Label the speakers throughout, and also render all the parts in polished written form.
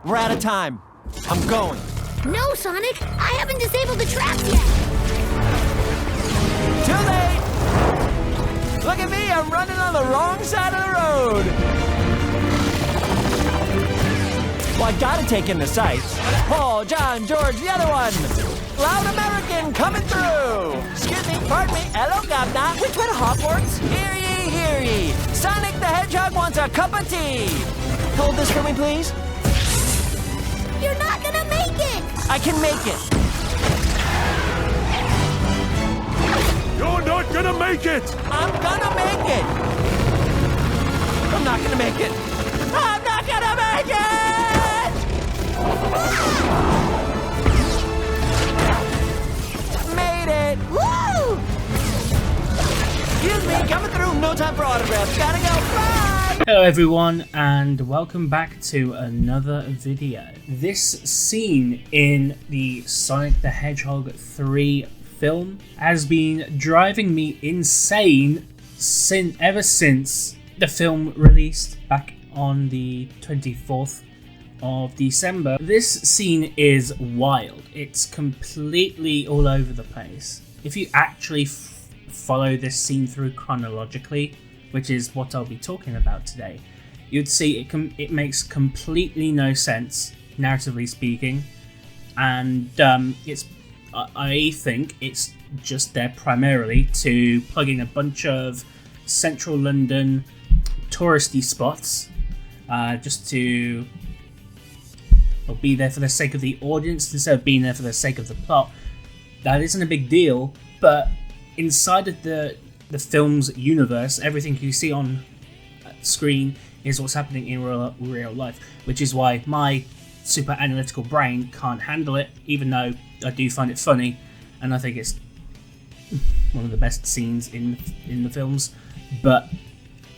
Speaker 1: We're out of time. I'm going.
Speaker 2: No, Sonic! I haven't disabled the traps yet!
Speaker 1: Too late! Look at me, I'm running on the wrong side of the road! Well, I gotta take in the sights. Paul, John, George, the other one! Loud American coming through! Excuse me, pardon me, hello, governor. Which way to Hogwarts? Hear ye, hear ye! Sonic the Hedgehog wants a cup of tea! Hold this for me, please.
Speaker 2: You're not gonna make it!
Speaker 1: I can make it!
Speaker 3: You're not gonna make it!
Speaker 1: I'm gonna make it! I'm not gonna make it! I'm not gonna make it! Made it!
Speaker 2: Woo!
Speaker 1: Excuse me, coming through. No time for autographs. Gotta go. Bye!
Speaker 4: Hello everyone and welcome back to another video. This scene in the Sonic the Hedgehog 3 film has been driving me insane ever since the film released back on the 24th of December. This scene is wild. It's completely all over the place. If you actually follow this scene through chronologically, which is what I'll be talking about today, you'd see it makes completely no sense, narratively speaking, and I think it's just there primarily to plug in a bunch of central London touristy spots, just to be there for the sake of the audience instead of being there for the sake of the plot. That isn't a big deal, but inside of the film's universe, everything you see on screen is what's happening in real life, which is why my super analytical brain can't handle it, even though I do find it funny, and I think it's one of the best scenes in the films. But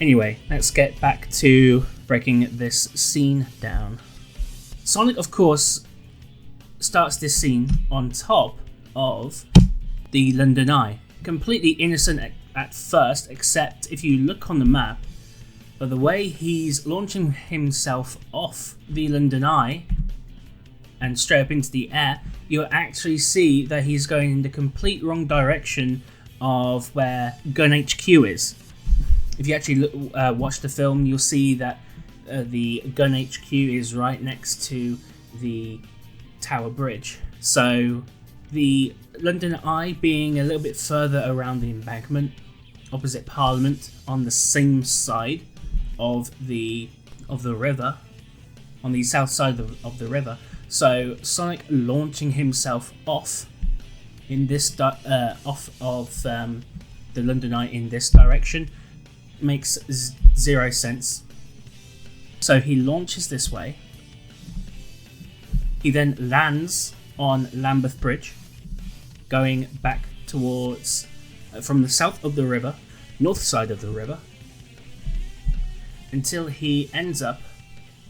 Speaker 4: anyway, let's get back to breaking this scene down. Sonic, of course, starts this scene on top of the London Eye, completely innocent at first, except if you look on the map, but the way he's launching himself off the London Eye and straight up into the air, you'll actually see that he's going in the complete wrong direction of where Gun HQ is. If you actually watch the film, you'll see that the Gun HQ is right next to the Tower Bridge. So the London Eye being a little bit further around the embankment, opposite Parliament, on the same side of the river, on the south side of the river. So Sonic launching himself off in this off of the London Eye in this direction makes zero sense. So he launches this way. He then lands on Lambeth Bridge, going back towards from the south of the river, north side of the river, until he ends up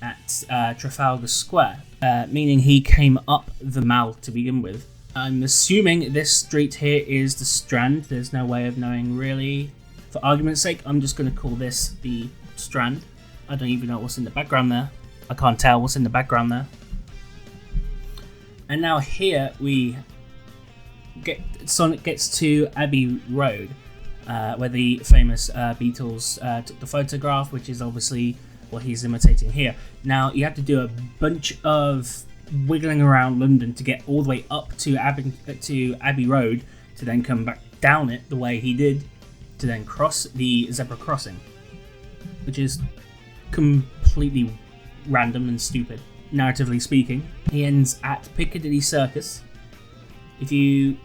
Speaker 4: at Trafalgar Square, meaning he came up the Mall to begin with. I'm assuming this street here is the Strand. There's no way of knowing really. For argument's sake, I'm just going to call this the Strand. I don't even know what's in the background there. I can't tell what's in the background there. And now here Sonic gets to Abbey Road, where the famous Beatles took the photograph, which is obviously what he's imitating here. Now you have to do a bunch of wiggling around London to get all the way up to Abbey Road, to then come back down it the way he did, to then cross the zebra crossing, which is completely random and stupid. Narratively speaking, he ends at Piccadilly Circus. If you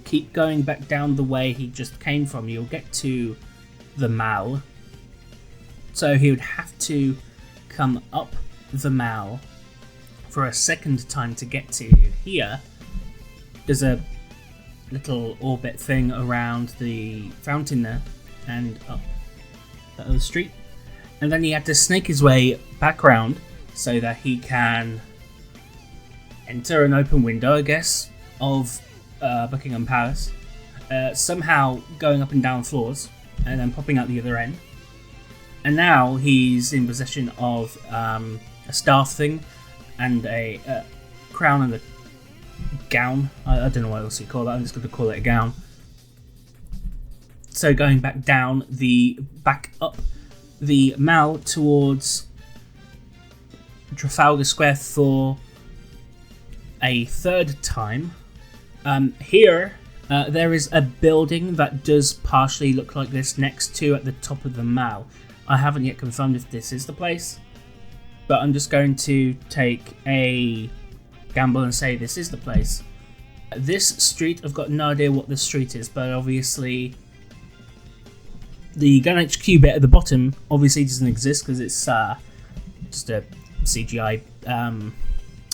Speaker 4: keep going back down the way he just came from, you'll get to the Mall. So he would have to come up the Mall for a second time to get to here. There's a little orbit thing around the fountain there and up the other street. And then he had to snake his way back round so that he can enter an open window, I guess, of Buckingham Palace, somehow going up and down floors and then popping out the other end. And now he's in possession of staff thing and a crown and a gown. I don't know what else you call that. I'm just going to call it a gown. So going back up the Mall towards Trafalgar Square for a third time. Here there is a building that does partially look like this next to at the top of the Mall. I haven't yet confirmed if this is the place, but I'm just going to take a gamble and say this is the place. This street, I've got no idea what this street is, but obviously the Gun HQ bit at the bottom obviously doesn't exist because it's just a CGI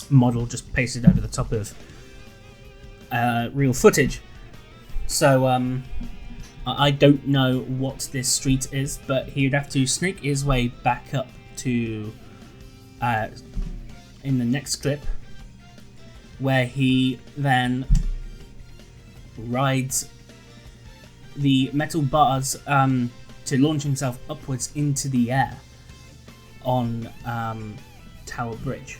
Speaker 4: model just pasted over the top of real footage. So I don't know what this street is, but he'd have to snake his way back up to in the next clip, where he then rides the metal bars to launch himself upwards into the air on Tower Bridge.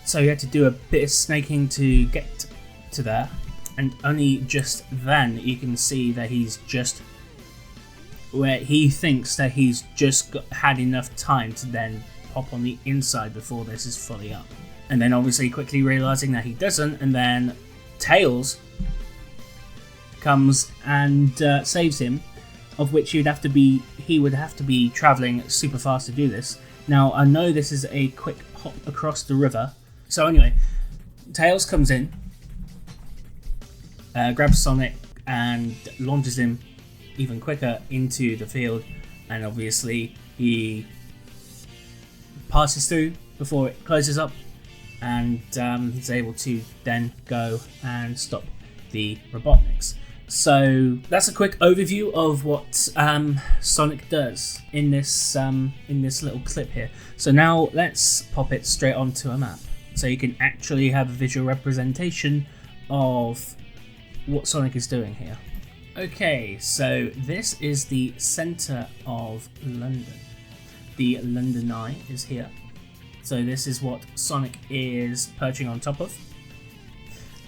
Speaker 4: So he had to do a bit of snaking to get to there, and only just then you can see that he's just where he thinks that he's just had enough time to then pop on the inside before this is fully up. And then obviously quickly realizing that he doesn't, and then Tails comes and saves him, of which he would have to be traveling super fast to do this. Now I know this is a quick hop across the river, so anyway, Tails comes in, grabs Sonic and launches him even quicker into the field, and obviously he passes through before it closes up, and he's able to then go and stop the Robotniks. So that's a quick overview of what Sonic does in this little clip here. So now let's pop it straight onto a map, so you can actually have a visual representation of what Sonic is doing here. Okay, so this is the centre of London. The London Eye is here. So this is what Sonic is perching on top of.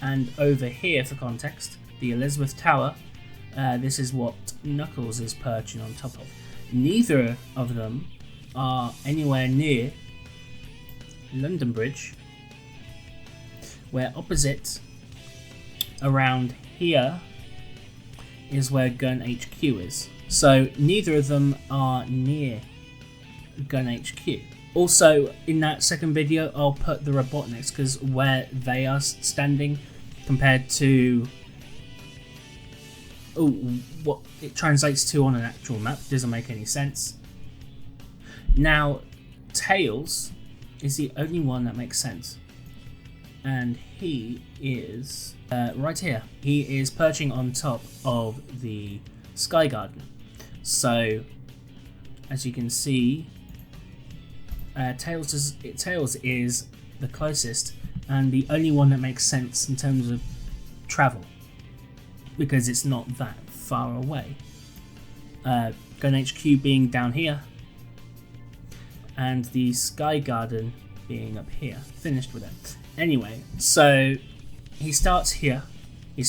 Speaker 4: And over here, for context, the Elizabeth Tower, this is what Knuckles is perching on top of. Neither of them are anywhere near London Bridge, where opposite around here is where Gun HQ is. So neither of them are near Gun HQ. Also, in that second video, I'll put the Robotniks, because where they are standing compared to what it translates to on an actual map doesn't make any sense. Now, Tails is the only one that makes sense, and he is right here. He is perching on top of the Sky Garden. So, as you can see, Tails is the closest and the only one that makes sense in terms of travel, because it's not that far away. Gun HQ being down here, and the Sky Garden being up here. Finished with it. Anyway, so he starts here. He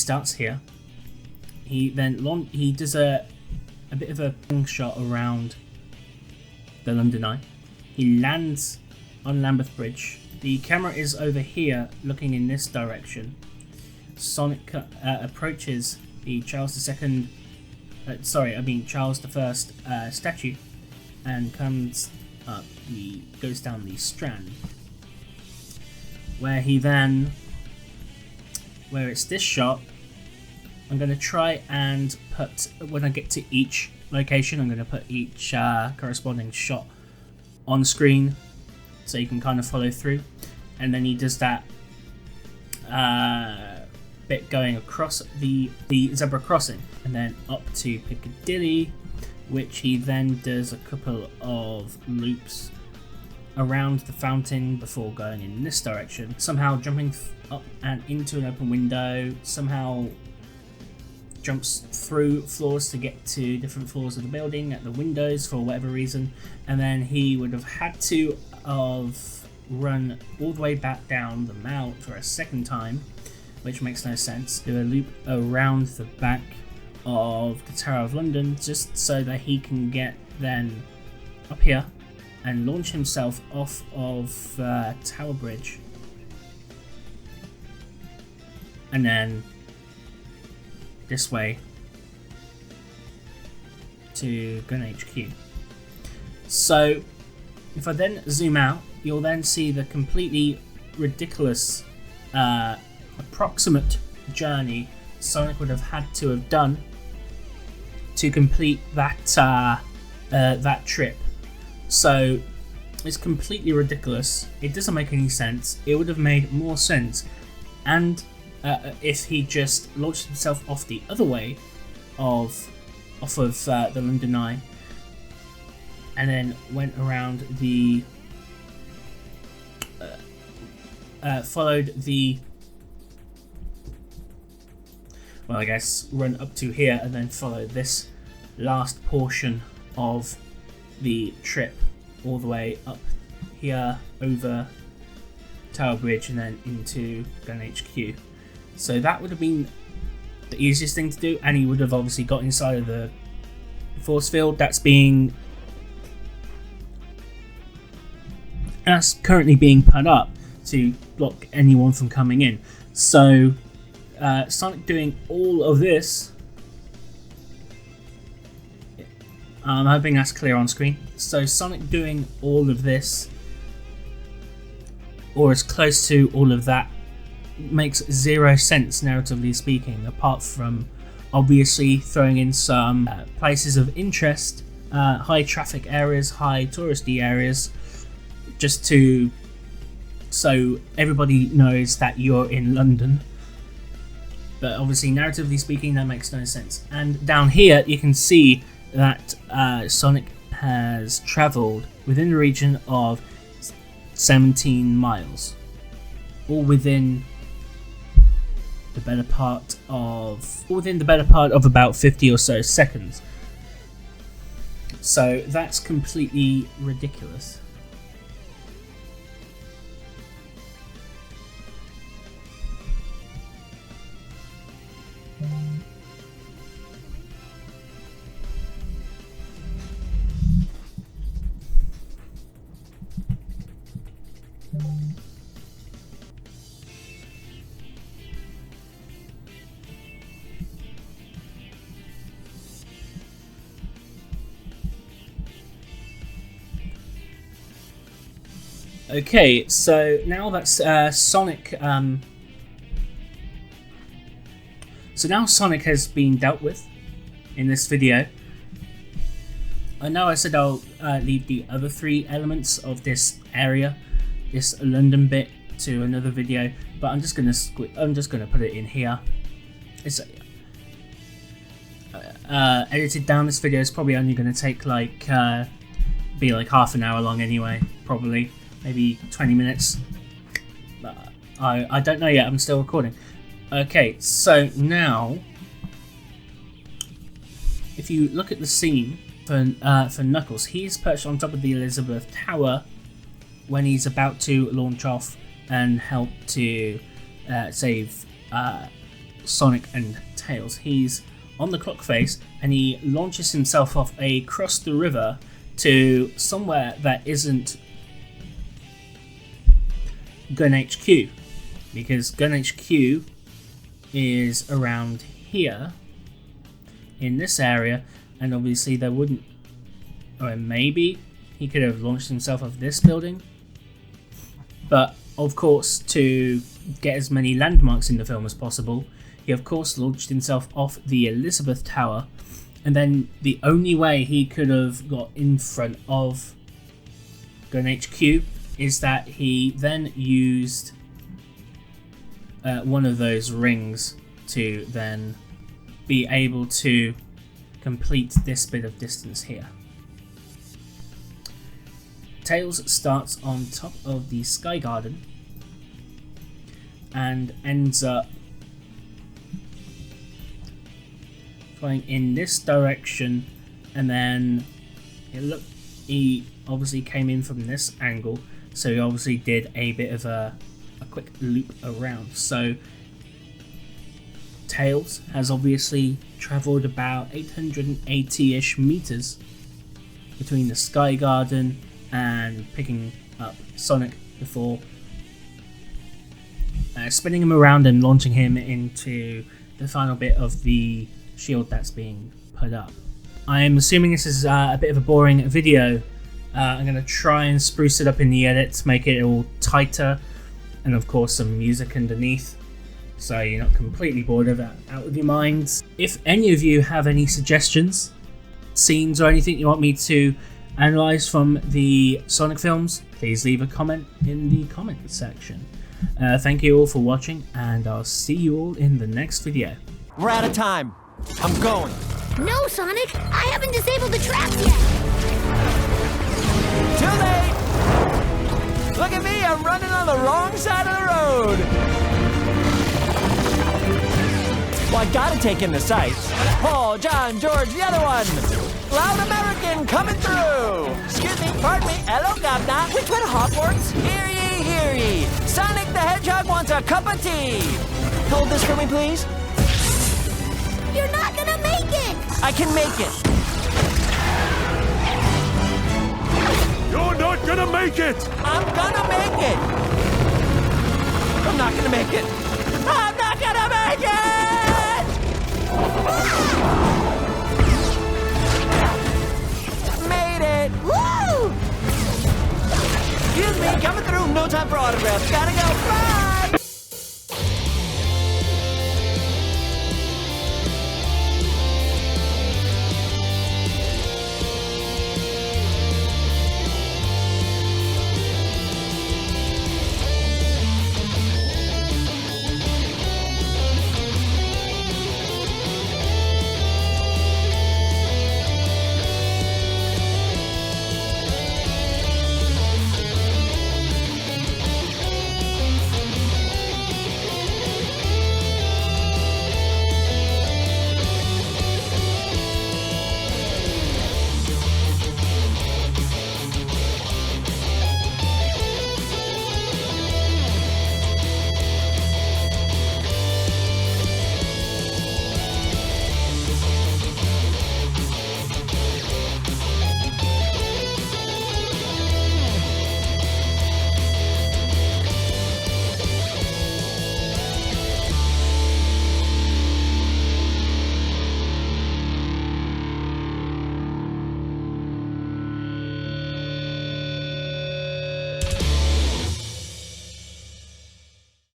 Speaker 4: then he does a bit of a long shot around the London Eye. He lands on Lambeth Bridge. The camera is over here, looking in this direction. Sonic approaches the Charles II, Charles I statue, and comes up. He goes down the Strand, where it's this shot. I'm going to try and put, when I get to each location, I'm going to put each corresponding shot on screen so you can kind of follow through. And then he does that bit going across the zebra crossing and then up to Piccadilly, which he then does a couple of loops around the fountain before going in this direction, somehow jumping up and into an open window, somehow jumps through floors to get to different floors of the building at the windows for whatever reason, and then he would have had to have run all the way back down the mount for a second time, which makes no sense. Do a loop around the back of the Tower of London just so that he can get then up here and launch himself off of Tower Bridge, and then this way to Gun HQ. So if I then zoom out, you'll then see the completely ridiculous approximate journey Sonic would have had to have done to complete that that trip. So it's completely ridiculous. It doesn't make any sense. It would have made more sense, and if he just launched himself off the other way off of the London Eye, and then went around the followed the, well, I guess run up to here and then follow this last portion of the trip all the way up here over Tower Bridge and then into Gun HQ. So that would have been the easiest thing to do, and he would have obviously got inside of the force field that's currently being put up to block anyone from coming in. So Sonic doing all of this, I'm hoping that's clear on screen. So Sonic doing all of this, or as close to all of that, makes zero sense narratively speaking, apart from obviously throwing in some places of interest, high traffic areas, high touristy areas, just to so everybody knows that you're in London. But obviously narratively speaking that makes no sense. And down here you can see that Sonic has travelled within the region of 17 miles, all within the better part of about 50 or so seconds. So that's completely ridiculous. Okay, so now that's Sonic. So now Sonic has been dealt with in this video. I know I said I'll leave the other 3 elements of this area, this London bit, to another video, but I'm just gonna put it in here. It's edited down. This video is probably only gonna take be like half an hour long anyway, probably. Maybe 20 minutes. I don't know yet, I'm still recording. Okay, so now, if you look at the scene for Knuckles, he's perched on top of the Elizabeth Tower when he's about to launch off and help to save Sonic and Tails. He's on the clock face and he launches himself off across the river to somewhere that isn't Gun HQ, because Gun HQ is around here in this area, and obviously there wouldn't, or maybe he could have launched himself off this building, but of course to get as many landmarks in the film as possible, he of course launched himself off the Elizabeth Tower, and then the only way he could have got in front of Gun HQ is that he then used one of those rings to then be able to complete this bit of distance here. Tails starts on top of the Sky Garden and ends up flying in this direction, and then he obviously came in from this angle. So he obviously did a bit of a quick loop around. So Tails has obviously travelled about 880-ish meters between the Sky Garden and picking up Sonic before spinning him around and launching him into the final bit of the shield that's being put up. I'm assuming this is a bit of a boring video. I'm going to try and spruce it up in the edit to make it all tighter, and of course some music underneath, so you're not completely bored of it out of your minds. If any of you have any suggestions, scenes or anything you want me to analyse from the Sonic films, please leave a comment in the comment section. Thank you all for watching, and I'll see you all in the next video.
Speaker 1: We're out of time. I'm going.
Speaker 2: No, Sonic, I haven't disabled the trap yet.
Speaker 1: Too late! Look at me, I'm running on the wrong side of the road! Well, I gotta take in the sights. Paul, John, George, the other one! Loud American coming through! Excuse me, pardon me, hello, Governor. Which way to Hogwarts? Hear ye, hear ye! Sonic the Hedgehog wants a cup of tea! Hold this for me, please.
Speaker 2: You're not gonna make it!
Speaker 1: I can make it!
Speaker 3: You're not gonna make it!
Speaker 1: I'm gonna make it! I'm not gonna make it! I'm not gonna make it! Made it!
Speaker 2: Woo!
Speaker 1: Excuse me, coming through, no time for autographs. Gotta go. Bye!